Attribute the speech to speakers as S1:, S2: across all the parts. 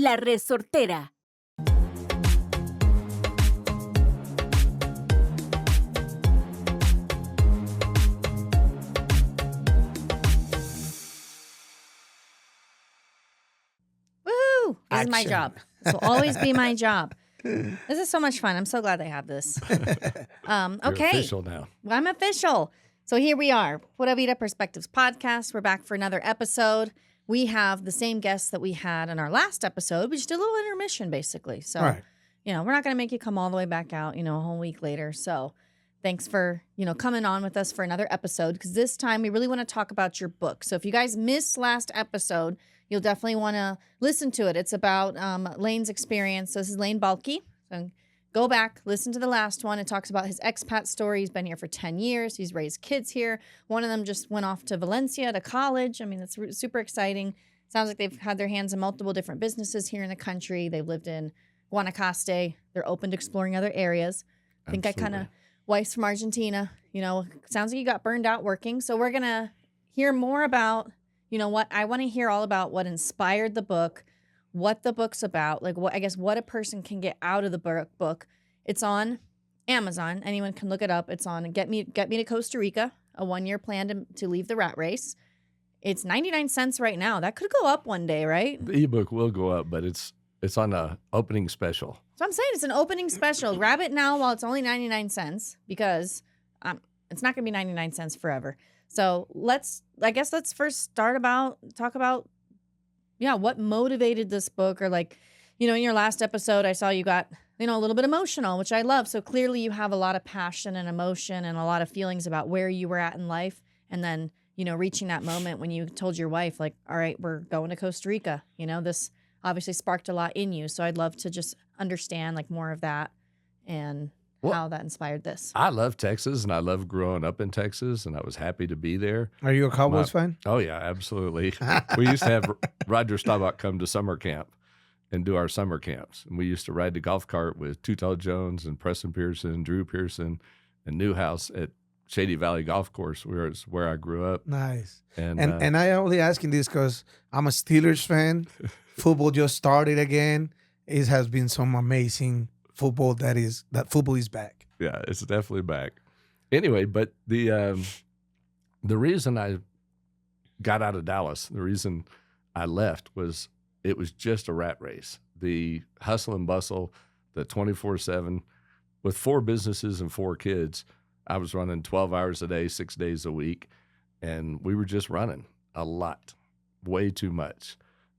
S1: La Resortera.
S2: Woo! This is my
S3: Action.
S2: job. This will always be my job. This is so much fun. I'm so glad they have this. Okay.
S4: You're official now.
S2: Well, I'm official. So here we are. Pura Vida Perspectives podcast. We're back for another episode. We have the same guests that we had in our last episode. We just did a little intermission, basically. So,
S3: Right.
S2: we're not going to make you come all the way back out, a whole week later. So thanks for, coming on with us for another episode, because this time we really want to talk about your book. So if you guys missed last episode, you'll definitely want to listen to it. It's about Lane's experience. So this is Lane Balke. So go back, listen to the last one. It talks about his expat story. He's been here for 10 years. He's raised kids here. One of them just went off to Valencia to college. I mean, that's super exciting. Sounds like they've had their hands in multiple different businesses here in the country. They've lived in Guanacaste. They're open to exploring other areas. I think
S4: Absolutely.
S2: wife's from Argentina. Sounds like you got burned out working. So we're going to hear more about, what I want to hear all about what inspired the book, what the book's about, like what a person can get out of the book. It's on Amazon. Anyone can look it up. It's on Get Me to Costa Rica, a 1-year plan to leave the rat race. It's 99 cents right now. That could go up one day, right?
S4: The ebook will go up, but it's on a opening special.
S2: So I'm saying it's an opening special. Grab it now while it's only 99 cents, because it's not going to be 99 cents forever. So let's first talk about what motivated this book, or in your last episode, I saw you got, a little bit emotional, which I love. So clearly you have a lot of passion and emotion and a lot of feelings about where you were at in life. And then, reaching that moment when you told your wife, like, all right, we're going to Costa Rica, this obviously sparked a lot in you. So I'd love to just understand more of that and how that inspired this.
S4: I love Texas, and I love growing up in Texas, and I was happy to be there.
S3: Are you a Cowboys fan?
S4: Oh, yeah, absolutely. We used to have Roger Staubach come to summer camp and do our summer camps. And we used to ride the golf cart with Tuttle Jones and Preston Pearson, Drew Pearson, and Newhouse at Shady Valley Golf Course, where I grew up.
S3: Nice.
S4: And
S3: I only asking this because I'm a Steelers fan. Football just started again. It has been some amazing football. That football is back.
S4: Yeah, it's definitely back. Anyway, but the reason I got out of Dallas, the reason I left was it was just a rat race. The hustle and bustle, the 24/7, with 4 businesses and 4 kids, I was running 12 hours a day, 6 days a week, and we were just running a lot, way too much.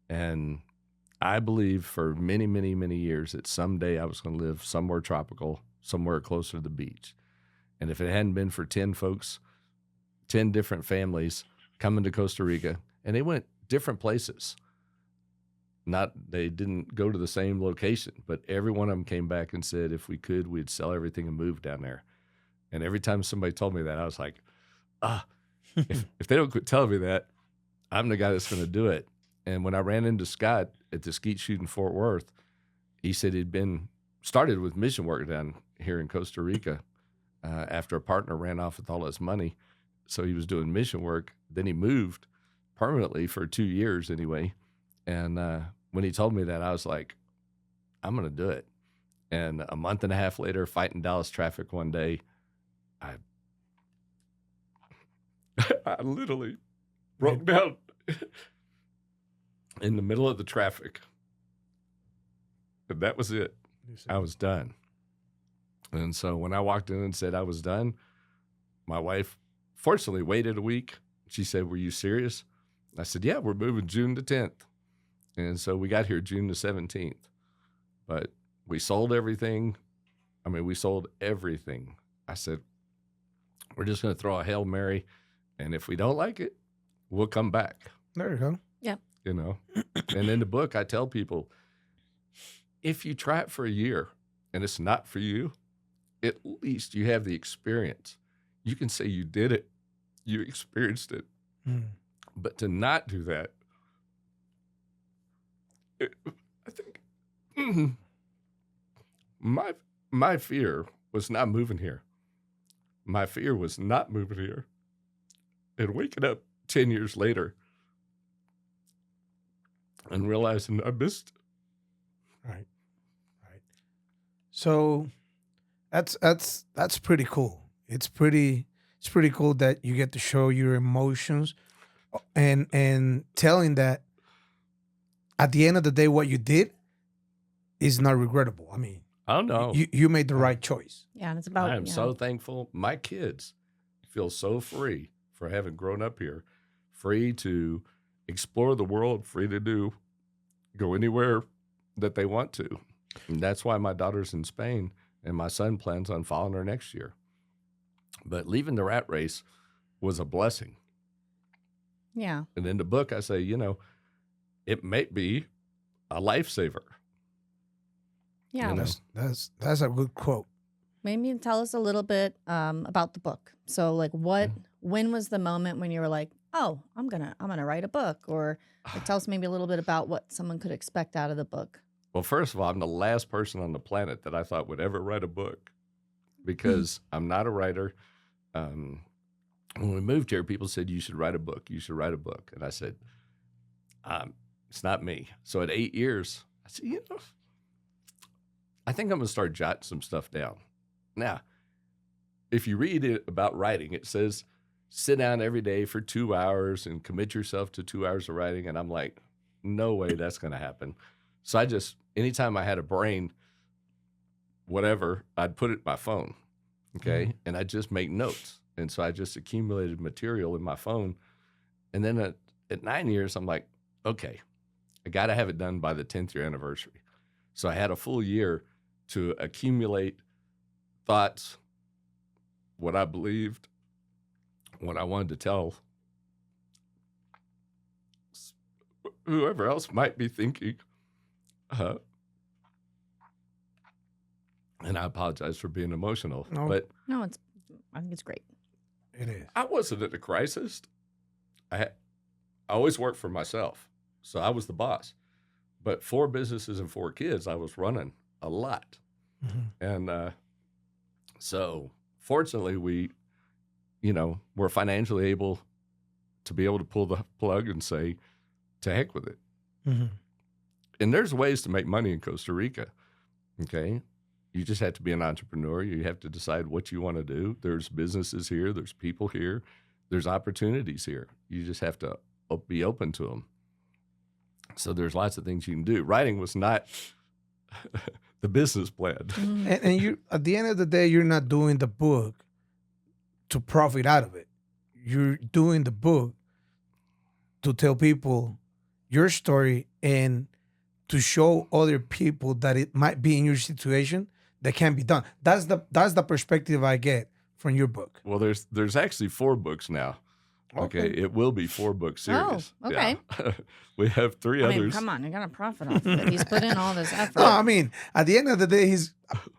S4: And I believed for many, many, many years that someday I was going to live somewhere tropical, somewhere closer to the beach. And if it hadn't been for 10 folks, 10 different families coming to Costa Rica, and they went different places. They didn't go to the same location, but every one of them came back and said, if we could, we'd sell everything and move down there. And every time somebody told me that, I was like, if they don't quit telling me that, I'm the guy that's going to do it. And when I ran into Scott at the skeet shoot in Fort Worth, he said he'd started with mission work down here in Costa Rica after a partner ran off with all his money. So he was doing mission work. Then he moved permanently for 2 years anyway. And when he told me that, I was like, I'm going to do it. And a month and a half later, fighting Dallas traffic one day, I literally broke down in the middle of the traffic. And that was it. I was done. And so when I walked in and said I was done, my wife fortunately waited a week. She said, were you serious? I said, yeah, we're moving June the 10th. And so we got here June the 17th. But we sold everything. We sold everything. I said, we're just going to throw a Hail Mary. And if we don't like it, we'll come back.
S3: There you go.
S2: Yeah.
S4: And in the book, I tell people, if you try it for a year and it's not for you, at least you have the experience. You can say you did it. You experienced it.
S3: Mm.
S4: But to not do that, I think my fear was not moving here. My fear was not moving here. And waking up 10 years later and realizing I missed
S3: Right. Right. So that's pretty cool. It's pretty cool that you get to show your emotions and telling that at the end of the day what you did is not regrettable. I mean,
S4: Oh no,
S3: you made the right choice.
S2: Yeah, and it's
S4: I
S2: about
S4: am so thankful. My kids feel so free for having grown up here, free to explore the world, free to go anywhere that they want to. And that's why my daughter's in Spain and my son plans on following her next year. But leaving the rat race was a blessing.
S2: yeah.
S4: And in the book, I say, it may be a lifesaver.
S2: Yeah.
S4: You know?
S3: That's a good quote.
S2: Maybe you can tell us a little bit about the book. So, like, when was the moment when you were like, "Oh, I'm gonna write a book," or like, tell us maybe a little bit about what someone could expect out of the book.
S4: Well, first of all, I'm the last person on the planet that I thought would ever write a book because I'm not a writer. When we moved here, people said, "You should write a book. You should write a book." And I said, it's not me. So at 8 years, I said, I think I'm going to start jotting some stuff down. Now, if you read it about writing, it says, sit down every day for 2 hours and commit yourself to 2 hours of writing. And I'm like, no way that's going to happen. So I just, anytime I had a brain, whatever, I'd put it in my phone. Okay. And I just make notes. And so I just accumulated material in my phone. And then at 9 years, I'm like, okay, I got to have it done by the 10th year anniversary. So I had a full year to accumulate thoughts, what I believed, what I wanted to tell whoever else might be thinking. And I apologize for being emotional,
S3: No.
S4: but
S2: No, I think it's great.
S3: It is.
S4: I wasn't at a crisis. I always worked for myself, so I was the boss. But 4 businesses and 4 kids, I was running a lot. And so fortunately, we're financially able to be able to pull the plug and say, to heck with it. And there's ways to make money in Costa Rica, okay? You just have to be an entrepreneur. You have to decide what you want to do. There's businesses here. There's people here. There's opportunities here. You just have to be open to them. So there's lots of things you can do. Writing was not the business plan.
S3: And you, at the end of the day, you're not doing the book to profit out of it. You're doing the book to tell people your story and to show other people that it might be in your situation that can be done. That's the perspective I get from your book.
S4: Well, there's actually 4 books now. Okay. It will be 4-book series.
S2: Oh, okay.
S4: Yeah. We have 3 others.
S2: I mean, come on, you gotta profit off of it. He's put in all this effort.
S3: No, I mean, at the end of the day,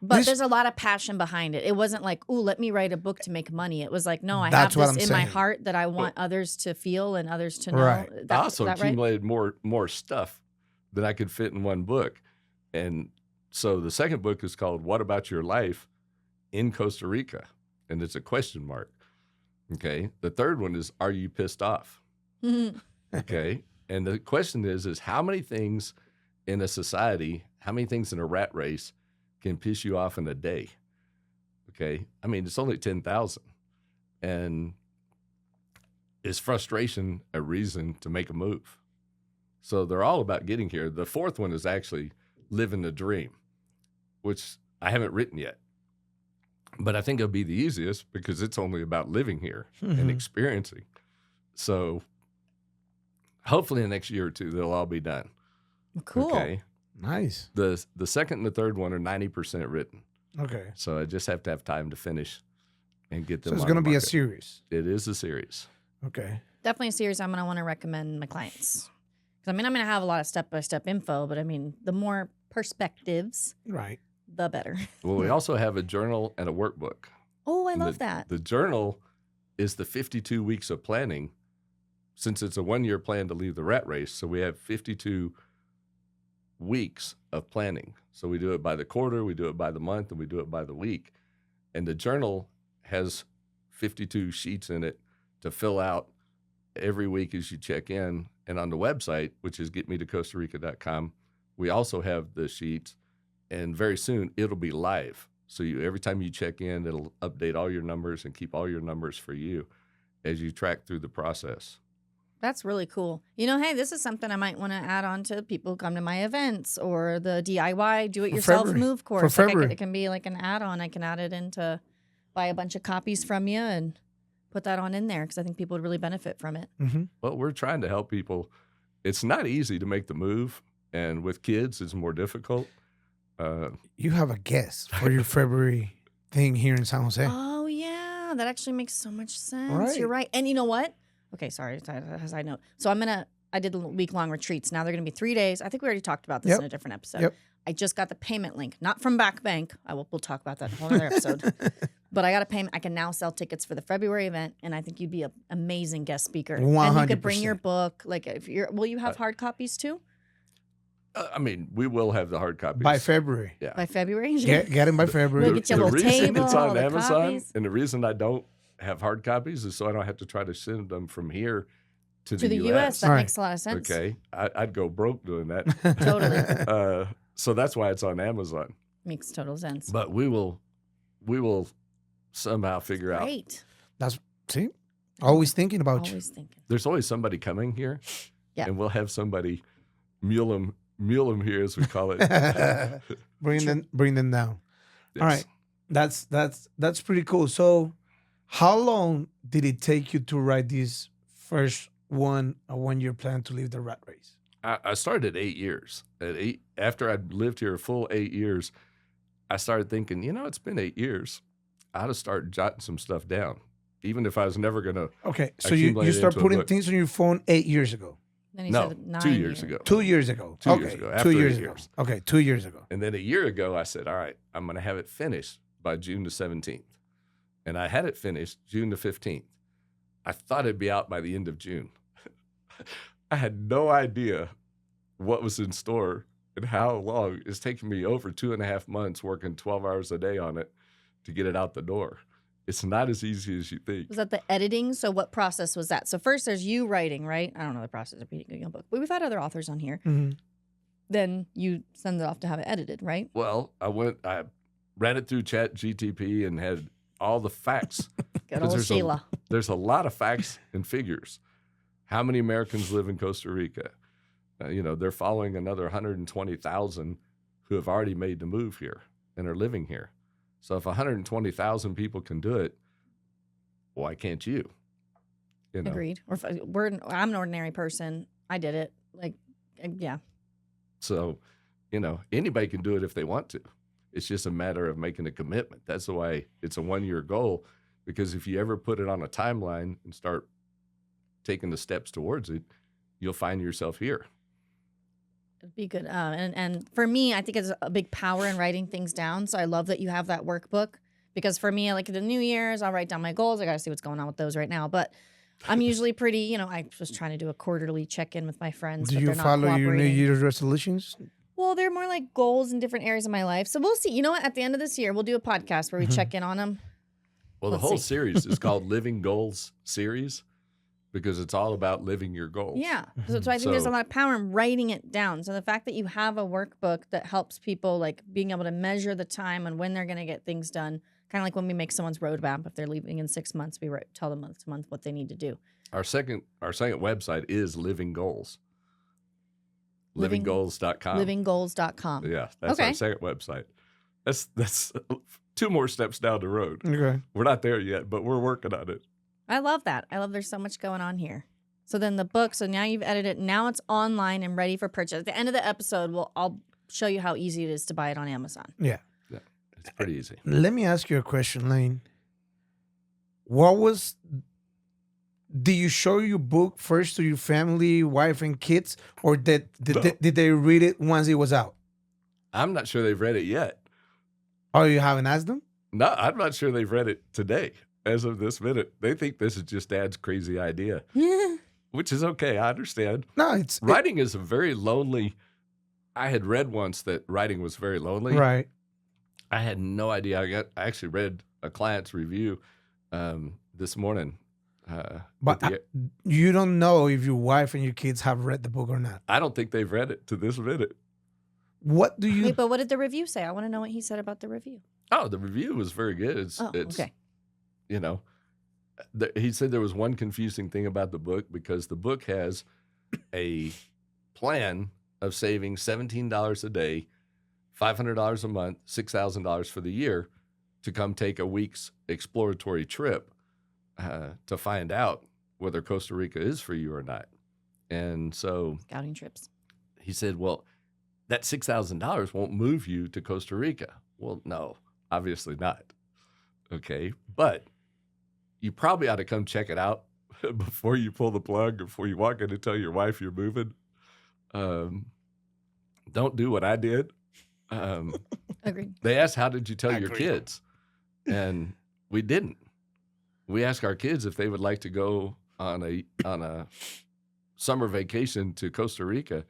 S2: But there's a lot of passion behind it. It wasn't like, ooh, let me write a book to make money. It was like, no, I have
S3: That's what
S2: this
S3: I'm
S2: in my
S3: saying.
S2: heart that I want others to feel and others to know.
S3: Right.
S4: I also
S2: That right?
S4: accumulated more stuff that I could fit in one book. And so the second book is called What About Your Life in Costa Rica? And it's a question mark. Okay. The third one is, are you pissed off? Okay. And the question is how many things in a society, how many things in a rat race can piss you off in a day? Okay. I mean, it's only 10,000. And is frustration a reason to make a move? So they're all about getting here. The fourth one is actually living the dream, which I haven't written yet. But I think it'll be the easiest because it's only about living here and experiencing. So hopefully in the next year or 2, they'll all be done.
S2: Cool.
S4: Okay.
S3: Nice.
S4: The second and the third one are 90% written.
S3: Okay.
S4: So I just have to have time to finish and get them.
S3: So it's
S4: on
S3: going to
S4: the
S3: be a
S4: market.
S3: series.
S4: It is a series.
S3: Okay.
S2: Definitely a series I'm going to want to recommend my clients. Because, I mean, I'm going to have a lot of step-by-step info, but, I mean, the more perspectives,
S3: Right.
S2: the better.
S4: Well, we also have a journal and a workbook.
S2: Oh, I
S4: And
S2: love that.
S4: The journal is the 52 weeks of planning, since it's a 1-year plan to leave the rat race. So we have 52 weeks of planning. So we do it by the quarter, we do it by the month, and we do it by the week. And the journal has 52 sheets in it to fill out every week as you check in. And on the website, which is getmetocostarica.com, we also have the sheets, and very soon it'll be live. So every time you check in, it'll update all your numbers and keep all your numbers for you as you track through the process.
S2: That's really cool. Hey, this is something I might want to add on to people who come to my events or the DIY do-it-yourself
S3: February.
S2: move course.
S3: For
S2: Like
S3: February.
S2: it can be like an add-on. I can add it into buy a bunch of copies from you and put that on in there because I think people would really benefit from it.
S3: Mm-hmm.
S4: Well, we're trying to help people. It's not easy to make the move, and with kids, it's more difficult.
S3: You have a guest for your February thing here in San Jose.
S2: Oh, yeah. That actually makes so much sense.
S3: Right.
S2: You're right. And you know what? Okay, sorry. As a side note. So I did week-long retreats. Now they're going to be 3 days. I think we already talked about this
S3: Yep.
S2: in a different episode.
S3: Yep.
S2: I just got the payment link, not from Back Bank. We'll talk about that in a whole other episode. But I got a payment. I can now sell tickets for the February event, and I think you'd be an amazing guest speaker.
S3: 100%.
S2: And you could bring your book. Like, will you have hard copies too?
S4: I mean, we will have the hard copies.
S3: By February.
S4: Yeah.
S2: By February?
S3: Get him by February.
S2: We'll get you a little
S4: reason
S2: table,
S4: it's on
S2: all the
S4: Amazon,
S2: copies.
S4: and the reason I don't have hard copies is so I don't have to try to send them from here to
S2: To the U.S.
S4: U.S.
S2: That
S3: All right.
S2: makes a lot of sense.
S4: Okay, I'd go broke doing that.
S2: Totally.
S4: So that's why it's on Amazon.
S2: Makes total sense.
S4: But we will somehow figure out.
S2: Great.
S3: See? Always thinking about
S2: Always thinking.
S4: There's always somebody coming here,
S2: Yeah.
S4: and we'll have somebody mule them here, as we call it.
S3: you. Bring them down.
S4: Yes.
S3: All right. That's pretty cool. So how long did it take you to write this first one year plan to leave the rat race?
S4: I started at 8 years. After I'd lived here a full 8 years, I started thinking, it's been 8 years. I ought to start jotting some stuff down, even if I was never going to.
S3: Okay. So you
S4: accumulate
S3: start
S4: into a
S3: putting
S4: book.
S3: things on your phone 8 years ago.
S2: Then he
S4: No,
S2: said 9
S4: 2 years ago.
S3: 2 years ago.
S4: 2
S3: okay.
S4: years ago,
S3: 2
S4: after 8
S3: years ago.
S4: years.
S3: Okay. 2 years ago.
S4: And then a year ago, I said, all right, I'm going to have it finished by June the 17th. And I had it finished June the 15th. I thought it'd be out by the end of June. I had no idea what was in store and how long. It's taken me over 2.5 months working 12 hours a day on it to get it out the door. It's not as easy as you think.
S2: Was that the editing? So what process was that? So first there's you writing, right? I don't know the process of reading a book. But we've had other authors on here.
S3: Mhm.
S2: Then you send it off to have it edited, right?
S4: Well, I ran it through Chat GTP and had all the facts.
S2: Good
S4: 'Cause
S2: old
S4: there's
S2: Sheila.
S4: There's a lot of facts and figures. How many Americans live in Costa Rica? They're following another 120,000 who have already made the move here and are living here. So if 120,000 people can do it, why can't you?
S2: Agreed. Or I'm an ordinary person. I did it. Yeah.
S4: So, anybody can do it if they want to. It's just a matter of making a commitment. That's why it's a 1-year goal, because if you ever put it on a timeline and start taking the steps towards it, you'll find yourself here.
S2: It'd be good. And for me, I think it's a big power in writing things down. So I love that you have that workbook because for me, like the New Year's, I'll write down my goals. I got to see what's going on with those right now. But I'm usually pretty, I was trying to do a quarterly check-in with my friends.
S3: Do
S2: but
S3: you
S2: they're not
S3: follow your New
S2: cooperating.
S3: Year's resolutions?
S2: Well, they're more like goals in different areas of my life. So we'll see. You know what? At the end of this year, we'll do a podcast where we check in on them.
S4: Well, the
S2: Let's
S4: whole
S2: see.
S4: series is called Living Goals Series because it's all about living your goals.
S2: Yeah. So I think there's a
S4: So-
S2: lot of power in writing it down. So the fact that you have a workbook that helps people like being able to measure the time and when they're going to get things done, kind of like when we make someone's roadmap. If they're leaving in 6 months, we tell them month to month what they need to do.
S4: Our second website is Living Goals.
S2: Living-
S4: Livinggoals.com.
S2: Livinggoals.com.
S4: Yeah, that's
S2: Okay.
S4: our second website. That's 2 more steps down the road.
S3: Okay.
S4: We're not there yet, but we're working on it.
S2: I love that. I love there's so much going on here. So then the book, so now you've edited it. Now it's online and ready for purchase. At the end of the episode, I'll show you how easy it is to buy it on Amazon.
S3: Yeah.
S4: It's pretty easy.
S3: Let me ask you a question, Lane. Did you show your book first to your family, wife, and kids, or did they read it once it was out?
S4: I'm not sure they've read it yet.
S3: Oh, you haven't asked them?
S4: No, I'm not sure they've read it today. As of this minute, they think this is just Dad's crazy idea, which is okay. I understand.
S3: No, it's
S4: Writing is a very lonely. I had read once that writing was very lonely.
S3: right.
S4: I had no idea. I actually read a client's review this morning.
S3: But you don't know if your wife and your kids have read the book or not.
S4: I don't think they've read it to this minute.
S3: What do you?
S2: Wait, but what did the review say? I want to know what he said about the review.
S4: Oh, the review was very good. It's
S2: Okay.
S4: You know, he said there was one confusing thing about the book because the book has a plan of saving $17 a day, $500 a month, $6,000 for the year to come take a week's exploratory trip to find out whether Costa Rica is for you or not. And so
S2: Scouting trips.
S4: he said, well, that $6,000 won't move you to Costa Rica. Well, no, obviously not. Okay. But you probably ought to come check it out before you pull the plug, before you walk in and tell your wife you're moving. Don't do what I did.
S2: Agreed.
S4: They asked, how did you tell your kids? And we didn't. We asked our kids if they would like to go on a summer vacation to Costa Rica,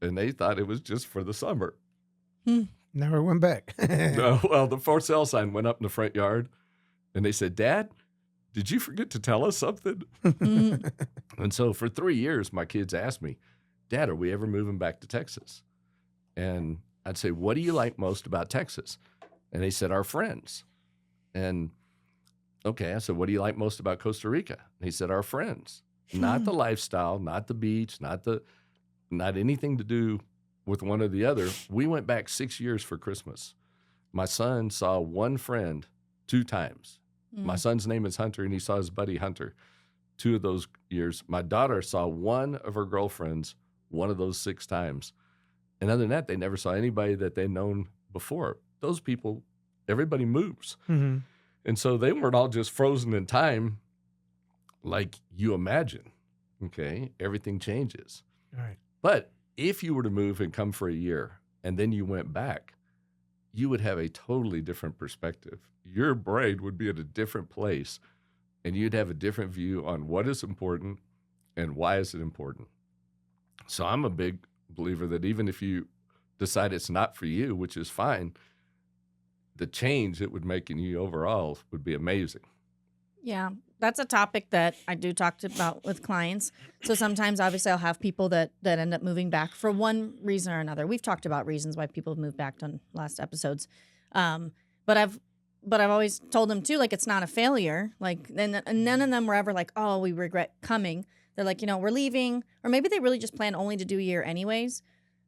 S4: and they thought it was just for the summer.
S3: Never went back.
S4: No, well, the for sale sign went up in the front yard, and they said, Dad, did you forget to tell us something? And so for 3 years, my kids asked me, Dad, are we ever moving back to Texas? And I'd say, what do you like most about Texas? And they said, our friends. And okay, I said, what do you like most about Costa Rica? And he said, our friends. Not the lifestyle, not the beach, not anything to do with one or the other. We went back 6 years for Christmas. My son saw one friend 2 times. My son's name is Hunter, and he saw his buddy Hunter 2 of those years. My daughter saw one of her girlfriends one of those 6 times. And other than that, they never saw anybody that they'd known before. Those people, everybody moves.
S3: Mm-hmm.
S4: And so they weren't all just frozen in time like you imagine. Okay, everything changes.
S3: All right.
S4: But if you were to move and come for a year and then you went back, you would have a totally different perspective. Your brain would be at a different place, and you'd have a different view on what is important and why is it important. So I'm a big believer that even if you decide it's not for you, which is fine, the change it would make in you overall would be amazing.
S2: Yeah, that's a topic that I do talk about with clients. So sometimes, obviously, I'll have people that end up moving back for one reason or another. We've talked about reasons why people have moved back on last episodes, but I've always told them too, like, it's not a failure. Like, and none of them were ever like, oh, we regret coming. They're like, we're leaving, or maybe they really just plan only to do a year anyways.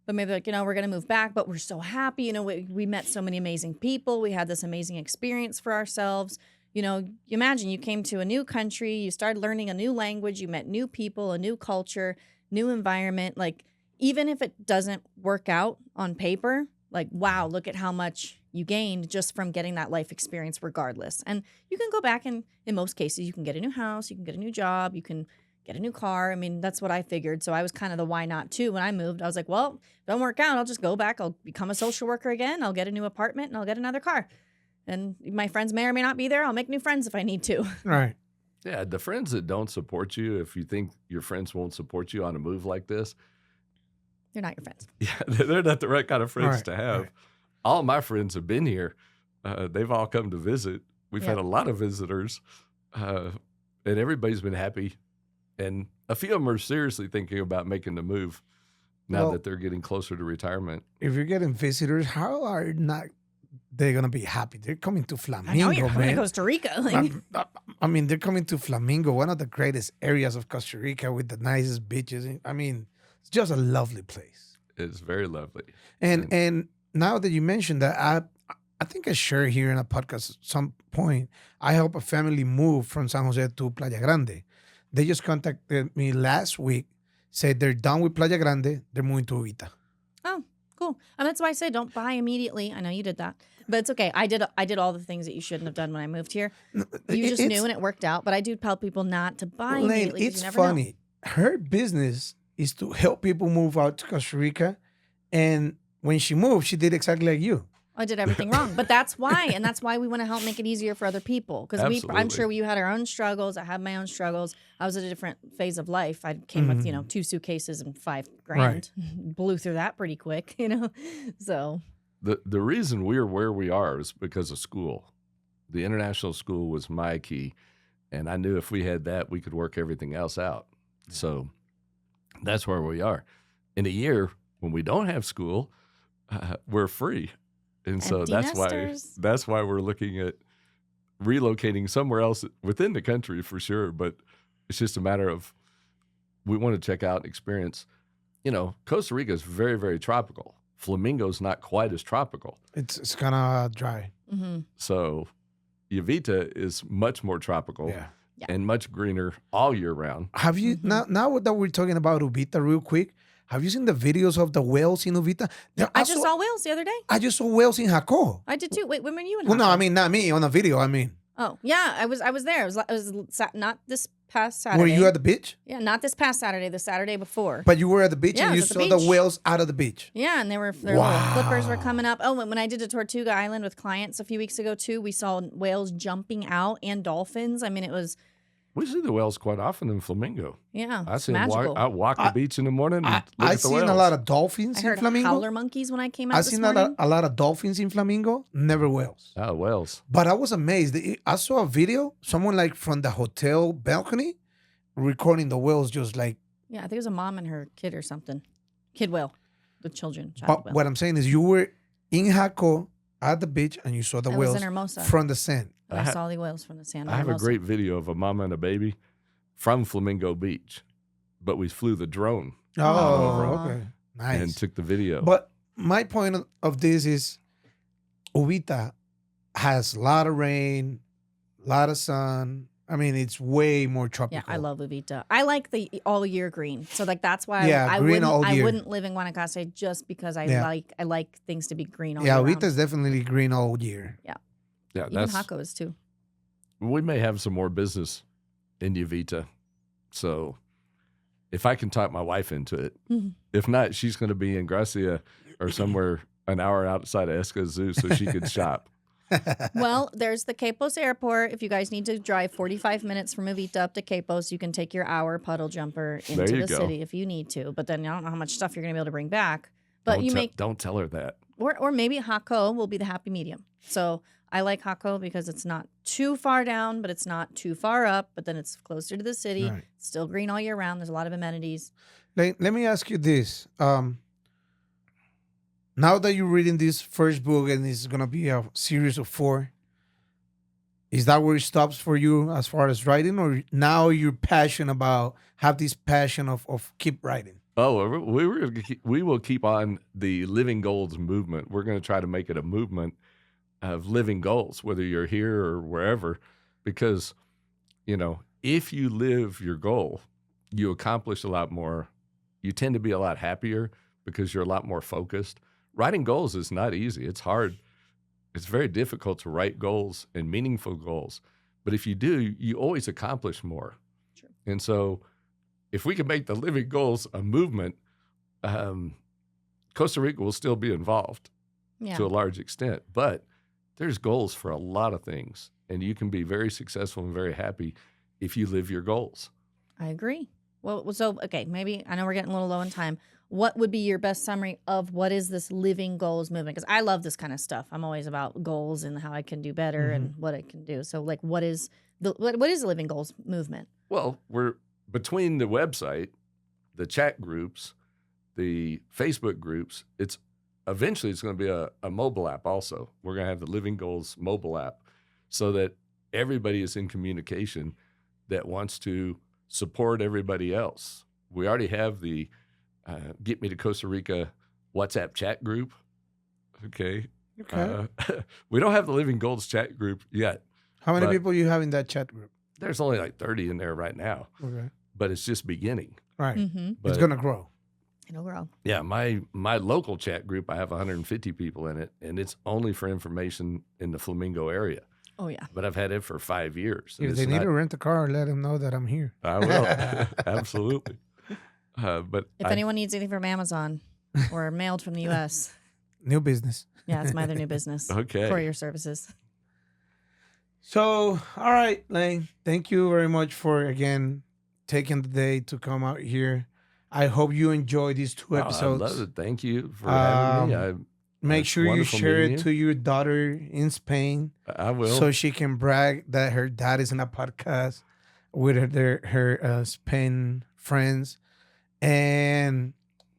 S2: But maybe like, we're going to move back, but we're so happy. We met so many amazing people. We had this amazing experience for ourselves. You imagine you came to a new country, you started learning a new language, you met new people, a new culture, new environment. Like, even if it doesn't work out on paper, like, wow, look at how much you gained just from getting that life experience regardless. And you can go back and in most cases, you can get a new house, you can get a new job, you can get a new car. I mean, that's what I figured. So I was kind of the why not too. When I moved, I was like, well, if it don't work out, I'll just go back. I'll become a social worker again. I'll get a new apartment and I'll get another car. And my friends may or may not be there. I'll make new friends if I need to.
S3: Right.
S4: Yeah, the friends that don't support you, if you think your friends won't support you on a move like this,
S2: They're not your friends.
S4: yeah, they're not the right kind of friends
S3: Right,
S4: to have.
S3: right.
S4: All my friends have been here. They've all come to visit. We've had a lot of visitors, and everybody's been happy. And a few of them are seriously thinking about making the move now that they're getting closer to retirement.
S3: If you're getting visitors, how are not they gonna be happy? They're coming to Flamingo,
S2: I know you're coming to
S3: man.
S2: Costa Rica. Like,
S3: I mean, they're coming to Flamingo, one of the greatest areas of Costa Rica with the nicest beaches. I mean, it's just a lovely place.
S4: It's very lovely.
S3: And now that you mentioned that, I think I shared here in a podcast at some point, I helped a family move from San Jose to Playa Grande. They just contacted me last week, said they're done with Playa Grande, they're moving to Ubita.
S2: oh, cool. And that's why I say don't buy immediately. I know you did that, but it's okay. I did all the things that you shouldn't have done when I moved here. You just knew and it worked out. But I do tell people not to buy
S3: Lane,
S2: immediately. 'Cause
S3: it's
S2: you never know.
S3: funny. Her business is to help people move out to Costa Rica. And when she moved, she did exactly like you.
S2: I did everything wrong, but that's why, and that's why we want to help make it easier for other people. Because I'm
S4: Absolutely.
S2: sure you had our own struggles. I had my own struggles. I was at a different phase of life. I came with 2 suitcases and $5 grand. Blew through that pretty quick, So
S4: The reason we're where we are is because of school. The international school was my key, and I knew if we had that, we could work everything else out. So that's where we are. In a year, when we don't have school, we're free. And so
S2: Empty
S4: that's
S2: nesters.
S4: why we're looking at relocating somewhere else within the country for sure. But it's just a matter of we want to check out and experience. Costa Rica is very, very tropical. Flamingo's not quite as tropical.
S3: It's kind of dry.
S2: Mm-hmm.
S4: So Uvita is much more tropical
S3: Yeah.
S4: and much greener all year round.
S3: Have you now that we're talking about Uvita real quick? Have you seen the videos of the whales in Uvita?
S2: I just saw whales the other day.
S3: I just saw whales in Jaco.
S2: I did too. Wait, when were you in?
S3: Well, no,
S2: Jaco?
S3: I mean not me on a video. I mean,
S2: Oh yeah, I was there. It was not this past Saturday.
S3: were you at the beach?
S2: Yeah, not this past Saturday. The Saturday before.
S3: But you were at the beach
S2: Yeah,
S3: and
S2: I
S3: you
S2: was at
S3: saw
S2: the
S3: the
S2: beach.
S3: whales out of the beach.
S2: Yeah, and their little flippers were coming up. Oh, and when I did a Tortuga Island with clients a few weeks ago too, we saw whales jumping out and dolphins. I mean, it was
S4: We see the whales quite often in Flamingo.
S2: yeah,
S4: I
S2: it's
S4: see them
S2: magical.
S4: I walk the beach in the morning and look
S3: I
S4: at the
S3: seen
S4: whales.
S3: a lot of dolphins
S2: I
S3: in
S2: heard
S3: Flamingo.
S2: howler monkeys when I came out
S3: I
S2: this
S3: seen
S2: morning.
S3: a lot of dolphins in Flamingo, never whales.
S4: Oh, whales.
S3: But I was amazed. I saw a video, someone like from the hotel balcony recording the whales just like.
S2: Yeah, I think it was a mom and her kid or something. Kid whale, the children. Child
S3: But
S2: whale.
S3: what I'm saying is you were in Jaco at the beach and you saw the
S2: I was
S3: whales
S2: in Hermosa.
S3: from the sand.
S2: I saw the whales from the sand.
S4: I have a great video of a mama and a baby from Flamingo Beach, but we flew the drone
S3: Oh,
S2: Aw.
S3: okay. Nice.
S4: and took the video.
S3: But my point of this is Uvita has a lot of rain, a lot of sun. I mean, it's way more tropical.
S2: Yeah, I love Uvita. I like the all year green. So like that's why
S3: Yeah,
S2: I
S3: green
S2: wouldn't
S3: all year.
S2: live in Guanacaste just because I
S3: Yeah.
S2: like things to be green all
S3: Yeah,
S2: year round.
S3: Uvita's definitely green all year.
S4: yeah,
S2: Even
S4: that's
S2: Jaco is too.
S4: we may have some more business in Uvita. So if I can talk my wife into it,
S2: Mhm.
S4: if not, she's going to be in Gracia or somewhere an hour outside of Escazú so she could shop.
S2: Well, there's the Capos Airport. If you guys need to drive 45 minutes from Uvita up to Capos, you can take your hour puddle jumper
S4: There
S2: into
S4: you
S2: the
S4: go.
S2: city if you need to. But then I don't know how much stuff you're going to be able to bring back. But
S4: Don't tell her that.
S2: or maybe Jaco will be the happy medium. So I like Jaco because it's not too far down, but it's not too far up. But then it's closer to the city.
S3: Right.
S2: It's still green all year round. There's a lot of amenities.
S3: Let me ask you this. Now that you're reading this first book and it's going to be a series of 4, is that where it stops for you as far as writing? Or now you're passionate about, have this passion of keep writing?
S4: Oh, we will keep on the Living Goals movement. We're going to try to make it a movement of living goals, whether you're here or wherever, because, if you live your goal, you accomplish a lot more. You tend to be a lot happier because you're a lot more focused. Writing goals is not easy. It's hard. It's very difficult to write goals and meaningful goals. But if you do, you always accomplish more.
S2: Sure.
S4: And so if we can make the living goals a movement, Costa Rica will still be involved
S2: Yeah.
S4: to a large extent. But there's goals for a lot of things. And you can be very successful and very happy if you live your goals.
S2: I agree. Well, so, okay, maybe I know we're getting a little low in time. What would be your best summary of what is this living goals movement? Because I love this kind of stuff. I'm always about goals and how I can do better and what I can do. So, like, what is the living goals movement?
S4: Well, we're between the website, the chat groups, the Facebook groups, eventually it's going to be a mobile app also. We're going to have the Living Goals mobile app so that everybody is in communication that wants to support everybody else. We already have the Get Me to Costa Rica WhatsApp chat group. Okay.
S3: Okay.
S4: We don't have the Living Goals chat group yet.
S3: How many
S4: but-
S3: people you have in that chat group?
S4: There's only like 30 in there right now,
S3: Okay.
S4: but it's just beginning.
S3: Right.
S2: Mm-hmm.
S4: But
S3: It's going to grow.
S2: It'll grow.
S4: yeah, my local chat group, I have 150 people in it, and it's only for information in the Flamingo area.
S2: Oh, yeah.
S4: But I've had it for 5 years. and
S3: If
S4: it's
S3: they need
S4: not-
S3: to rent a car, let them know that I'm here.
S4: I will. Absolutely. But
S2: If anyone needs anything from Amazon or mailed from the U.S.,
S3: New business.
S2: yeah, it's my other new business.
S4: Okay.
S2: Courier services.
S3: So, all right, Lane. Thank you very much for, again, taking the day to come out here. I hope you enjoy these 2
S4: I
S3: episodes.
S4: love it. Thank you for having me.
S3: Make
S4: It's
S3: sure you
S4: wonderful
S3: share
S4: meeting
S3: it
S4: you.
S3: to your daughter in Spain
S4: I will.
S3: so she can brag that her dad is in a podcast with her Spain friends. And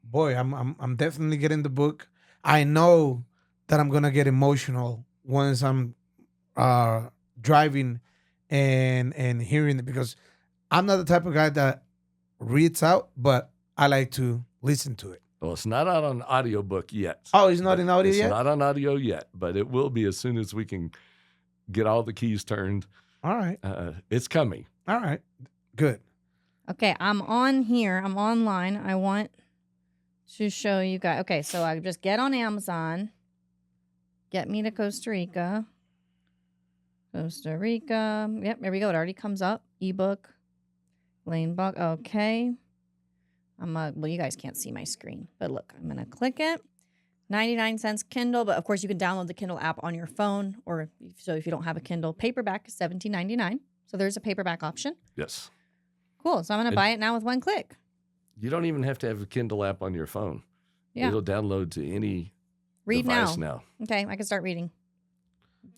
S3: boy, I'm definitely getting the book. I know that I'm gonna get emotional once I'm driving and hearing it, because I'm not the type of guy that reads out, but I like to listen to it.
S4: Well, it's not out on audiobook yet.
S3: Oh, it's not in audio
S4: It's
S3: yet?
S4: not on audio yet, but it will be as soon as we can get all the keys turned.
S3: All right.
S4: It's coming.
S3: All right. Good.
S2: Okay, I'm on here. I'm online. I want to show you guys. Okay, so I just get on Amazon. Get me to Costa Rica. Costa Rica. Yep, there we go. It already comes up. Ebook. Lane book. Okay. Well, you guys can't see my screen, but look, I'm going to click it. 99 cents Kindle, but of course you can download the Kindle app on your phone, or so if you don't have a Kindle, paperback is $17.99. So there's a paperback option.
S4: Yes.
S2: Cool. So I'm going to buy it now with one click.
S4: You don't even have to have a Kindle app on your phone.
S2: Yeah.
S4: It'll download to any
S2: Read
S4: device
S2: now.
S4: now.
S2: Okay, I can start reading.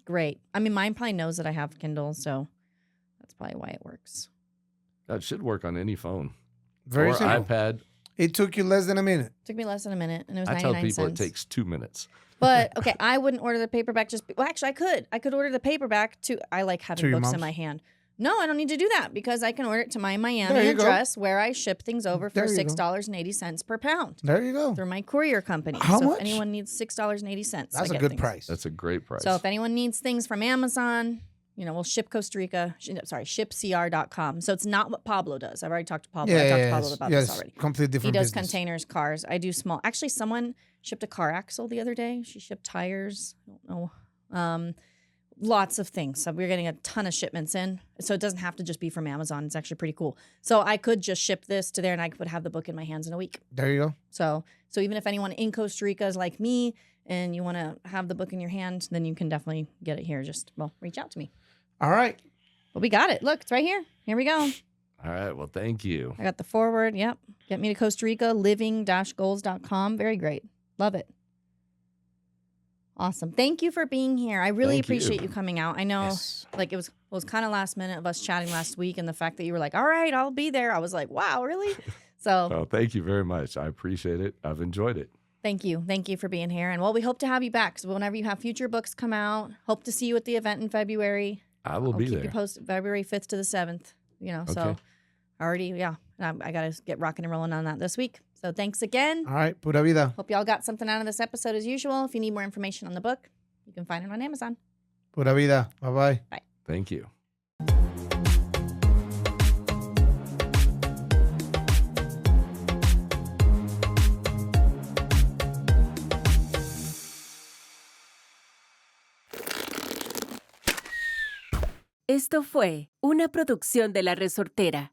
S2: Great. I mean, mine probably knows that I have Kindle, so that's probably why it works.
S4: That should work on any phone.
S3: Very
S4: or
S3: simple.
S4: iPad.
S3: It took you less than a minute.
S2: Took me less than a minute, and it was
S4: I
S2: 99
S4: tell people
S2: cents.
S4: it takes 2 minutes.
S2: But okay, I wouldn't order the paperback. Well, actually, I could. I could order the paperback to. I like
S3: To
S2: having
S3: your
S2: books in
S3: mom's?
S2: my hand. No, I don't need to do that because I can order it to my
S3: There
S2: Miami
S3: you go.
S2: address where I ship things over for
S3: There you go.
S2: $6.80 per pound
S3: There you go.
S2: through my courier company.
S3: How
S2: so
S3: much?
S2: if anyone needs $6.80,
S3: That's a good price.
S4: That's a great price.
S2: So if anyone needs things from Amazon, we'll ship Costa Rica. Shipcr.com. So it's not what Pablo does. I've already talked to Pablo. I talked to Pablo about this already.
S3: Completely
S2: He
S3: different
S2: does
S3: business.
S2: containers, cars. I do small. Actually, someone shipped a car axle the other day. She shipped tires. I don't know. Lots of things. So we're getting a ton of shipments in. So it doesn't have to just be from Amazon. It's actually pretty cool. So I could just ship this to there and I would have the book in my hands in a week.
S3: There you go.
S2: So even if anyone in Costa Rica is like me and you want to have the book in your hand, then you can definitely get it here. Just, reach out to me.
S3: All right.
S2: But we got it. Look, it's right here. Here we go.
S4: All right. Well, thank you.
S2: I got the forward. Yep. Get me to Costa Rica, living-goals.com. Very great. Love it. Awesome. Thank you for being here. I really
S4: Thank you.
S2: appreciate you coming out. I know
S3: Yes.
S2: like it was kind of last minute of us chatting last week, and the fact that you were like, all right, I'll be there. I was like, wow, really? So
S4: Well, thank you very much. I appreciate it. I've enjoyed it.
S2: thank you. Thank you for being here. And we hope to have you back. So whenever you have future books come out, hope to see you at the event in February.
S4: I will
S2: I'll
S4: be
S2: keep
S4: there.
S2: you posted February 5th to the 7th, so
S4: Okay.
S2: already, yeah. I got to get rocking and rolling on that this week. So thanks again.
S3: All right. Pura vida.
S2: Hope y'all got something out of this episode as usual. If you need more information on the book, you can find it on Amazon.
S3: Pura vida. Bye-bye.
S4: Thank you.
S1: Esto fue una producción de La Resortera.